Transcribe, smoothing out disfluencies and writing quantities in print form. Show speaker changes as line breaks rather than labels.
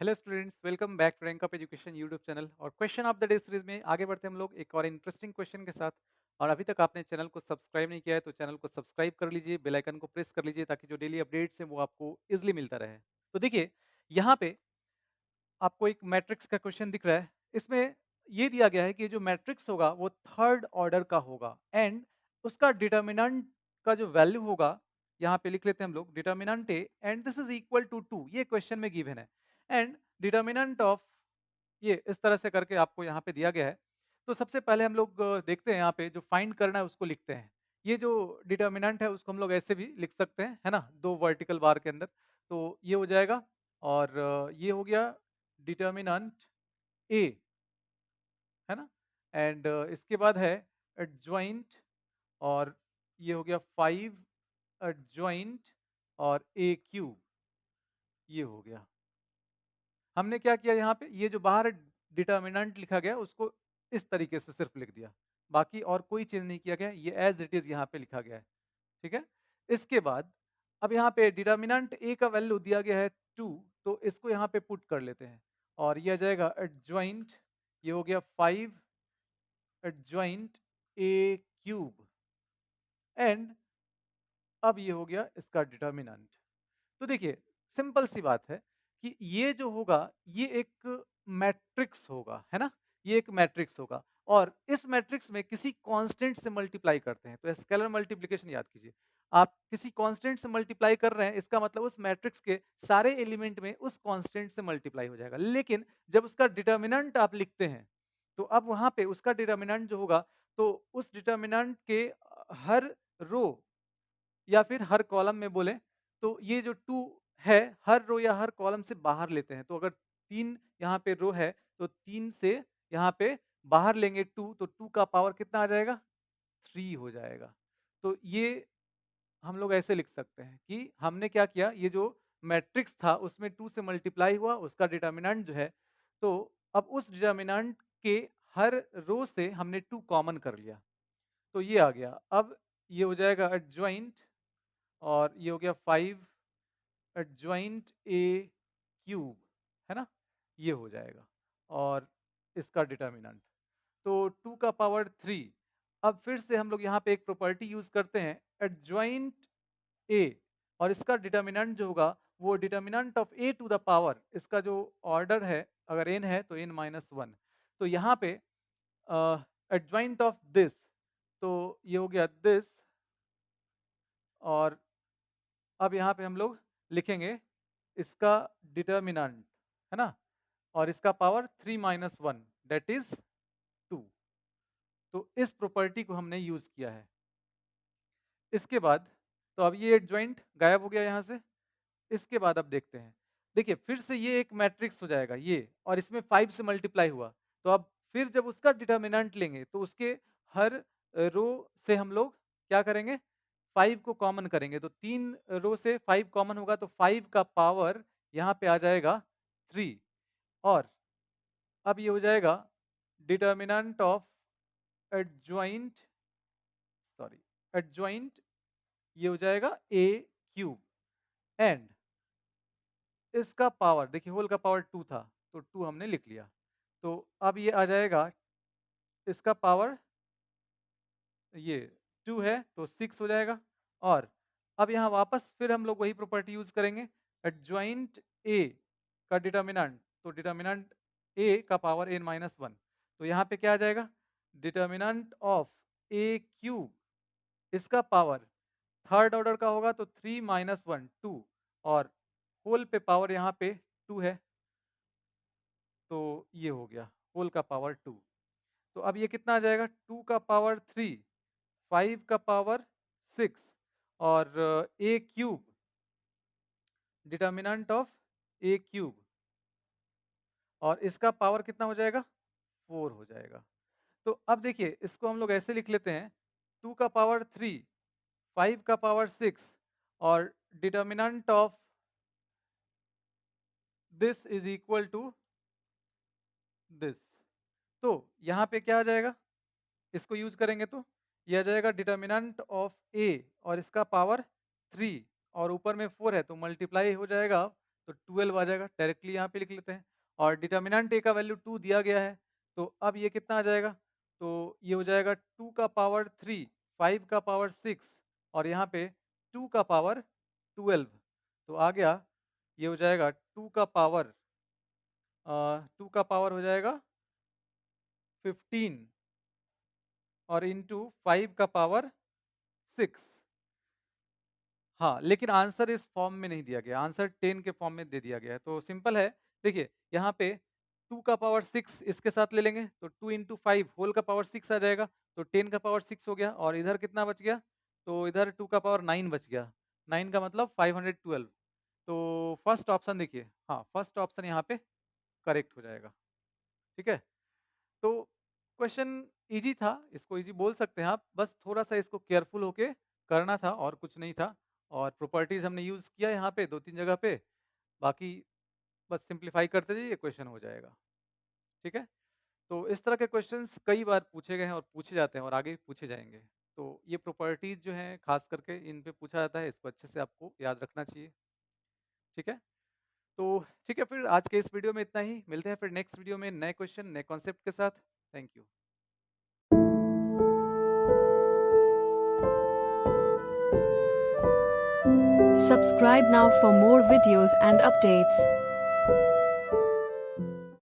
Hello students, welcome back to rank up education YouTube channel. और question of the day series में आगे बढ़ते हैं हम लोग एक और इंटरेस्टिंग क्वेश्चन के साथ। और अभी तक आपने चैनल को सब्सक्राइब नहीं किया है तो चैनल को सब्सक्राइब कर लीजिए, बेल आइकन को प्रेस कर लीजिए ताकि जो डेली अपडेट्स हैं वो आपको इजीली मिलता रहे। तो देखिए, यहाँ पे आपको एक मैट्रिक्स का क्वेश्चन दिख रहा है। इसमें ये दिया गया है कि जो मैट्रिक्स होगा वो थर्ड ऑर्डर का होगा एंड उसका डिटर्मिनेंट का जो वैल्यू होगा, यहाँ पे लिख लेते हैं हम लोग determinant A and this is equal to 2। ये क्वेश्चन में गिवन है एंड डिटर्मिनेंट ऑफ ये इस तरह से करके आपको यहाँ पे दिया गया है। तो सबसे पहले हम लोग देखते हैं यहाँ पे जो फाइंड करना है उसको लिखते हैं। ये जो डिटर्मिनेंट है उसको हम लोग ऐसे भी लिख सकते हैं, है ना, दो वर्टिकल बार के अंदर। तो ये हो जाएगा और ये हो गया डिटर्मिनेंट ए, है ना। एंड इसके बाद है एडजॉइंट और ये हो गया 5 एडजॉइंट और ए क्यूब, ये हो गया। हमने क्या किया यहाँ पे, ये जो बाहर डिटर्मिनेंट लिखा गया उसको इस तरीके से सिर्फ लिख दिया, बाकी और कोई चेंज नहीं किया गया, ये एज इट इज यहाँ पे लिखा गया है। ठीक है। इसके बाद अब यहाँ पे डिटर्मिनेंट ए का वैल्यू दिया गया है 2, तो इसको यहाँ पे पुट कर लेते हैं और ये आ जाएगा एडजॉइंट, ये हो गया 5 एडजॉइंट ए क्यूब एंड अब ये हो गया इसका डिटर्मिनेंट। तो देखिए, सिंपल सी बात है कि ये जो होगा ये एक मैट्रिक्स होगा, है ना। ये एक मैट्रिक्स होगा और इस मैट्रिक्स में किसी कांस्टेंट से मल्टीप्लाई करते हैं, तो स्केलर मल्टीप्लिकेशन याद कीजिए। आप किसी कांस्टेंट से मल्टीप्लाई कर रहे हैं, इसका मतलब उस मैट्रिक्स के सारे एलिमेंट में उस कांस्टेंट से मल्टीप्लाई हो जाएगा। लेकिन जब उसका डिटर्मिनेंट आप लिखते हैं तो अब वहां पे उसका डिटर्मिनेंट जो होगा, तो उस डिटर्मिनेंट के हर रो या फिर हर कॉलम में बोले तो ये जो 2 है, हर रो या हर कॉलम से बाहर लेते हैं। तो अगर 3 यहाँ पे रो है तो 3 से यहाँ पे बाहर लेंगे 2, तो 2 का पावर कितना आ जाएगा? 3 हो जाएगा। तो ये हम लोग ऐसे लिख सकते हैं कि हमने क्या किया, ये जो मैट्रिक्स था उसमें 2 से मल्टीप्लाई हुआ, उसका डिटर्मिनेंट जो है, तो अब उस डिटर्मिनेंट के हर रो से हमने 2 कॉमन कर लिया, तो ये आ गया। अब ये हो जाएगा एडजॉइंट और ये हो गया 5 एडजॉइंट ए क्यूब, है ना, ये हो जाएगा और इसका डिटर्मिनेंट तो 2 का पावर 3। अब फिर से हम लोग यहाँ पे एक प्रॉपर्टी यूज करते हैं एडजॉइंट ए और इसका डिटर्मिनेंट जो होगा वो determinant of A to the power, इसका जो ऑर्डर है अगर n है तो n माइनस वन। तो यहाँ पे एडजॉइंट ऑफ दिस, तो ये हो गया दिस और अब यहाँ पे हम लोग लिखेंगे इसका डिटर्मिनेंट, है ना, और इसका power 3 minus one that is 2। तो इस प्रॉपर्टी को हमने यूज किया है। इसके बाद तो अब ये एडजॉइंट गायब हो गया यहाँ से। इसके बाद अब देखते हैं, देखिए फिर से ये एक मैट्रिक्स हो जाएगा ये, और इसमें 5 से मल्टीप्लाई हुआ, तो अब फिर जब उसका डिटर्मिनेंट लेंगे तो उसके हर रो से हम लोग क्या करेंगे, 5 को कॉमन करेंगे। तो 3 रो से 5 कॉमन होगा तो 5 का पावर यहाँ पे आ जाएगा 3 और अब ये हो जाएगा determinant of adjoint, sorry, adjoint, ये हो जाएगा ए क्यूब एंड इसका पावर देखिए, होल का पावर 2 था तो 2 हमने लिख लिया। तो अब ये आ जाएगा इसका पावर, ये 2 है तो 6 हो जाएगा और अब यहाँ वापस फिर हम लोग वही प्रॉपर्टी यूज करेंगे एडजॉइंट ए का डिटर्मिनेंट, तो डिटर्मिनेंट ए का पावर n माइनस वन। तो यहाँ पे क्या आ जाएगा, डिटर्मिनेंट ऑफ ए क्यूब, इसका पावर थर्ड ऑर्डर का होगा तो 3 माइनस वन 2 और होल पे पावर यहाँ पे 2 है, तो ये हो गया होल का पावर 2। तो अब ये कितना आ जाएगा, 2 का पावर 3, 5 का पावर 6 और A cube, determinant of A cube, और इसका पावर कितना हो जाएगा, 4 हो जाएगा। तो अब देखिए इसको हम लोग ऐसे लिख लेते हैं, 2 का पावर 3, 5 का पावर 6 और determinant of this is equal to this. तो यहाँ पे क्या आ जाएगा, इसको यूज करेंगे तो ये आ जाएगा डिटर्मिनेंट ऑफ ए और इसका पावर 3 और ऊपर में 4 है तो मल्टीप्लाई हो जाएगा तो 12 आ जाएगा, डायरेक्टली यहाँ पे लिख लेते हैं। और डिटर्मिनेंट ए का वैल्यू 2 दिया गया है, तो अब ये कितना आ जाएगा? तो ये हो जाएगा 2 का पावर 3, 5 का पावर 6 और यहाँ पे 2 का पावर 12। तो आ गया, ये हो जाएगा 2 का पावर हो जाएगा 15 और इंटू 5 का पावर 6। हाँ, लेकिन आंसर इस फॉर्म में नहीं दिया गया, आंसर 10 के फॉर्म में दे दिया गया है। तो सिंपल है, देखिए यहाँ पे 2 का पावर 6 इसके साथ ले लेंगे, तो 2 इंटू 5 होल का पावर 6 आ जाएगा, तो 10 का पावर 6 हो गया और इधर कितना बच गया? तो इधर 2 का पावर 9 बच गया, 9 का मतलब 512। तो फर्स्ट ऑप्शन देखिए, हाँ, फर्स्ट ऑप्शन यहाँ पे करेक्ट हो जाएगा, ठीक है? तो क्वेश्चन ईज़ी था, इसको ईज़ी बोल सकते हैं आप, बस थोड़ा-सा इसको केयरफुल होके करना था और कुछ नहीं था। और प्रॉपर्टीज़ हमने यूज़ किया यहाँ पे 2-3 जगह पे, बाकी बस सिंप्लीफाई करते जाइए, क्वेश्चन हो जाएगा, ठीक है? तो इस तरह के क्वेश्चंस कई बार पूछे गए हैं और पूछे जाते हैं और आगे भी पूछे जाएँगे। तो ये प्रॉपर्टीज़ जो हैं ख़ास करके इन पे पूछा जाता है, इसको अच्छे से आपको याद रखना चाहिए, ठीक है? तो ठीक है, फिर आज के इस वीडियो में इतना ही, मिलते हैं फिर नेक्स्ट वीडियो में नए क्वेश्चन, नए कॉन्सेप्ट के साथ। Thank you.
Subscribe now for more videos and updates.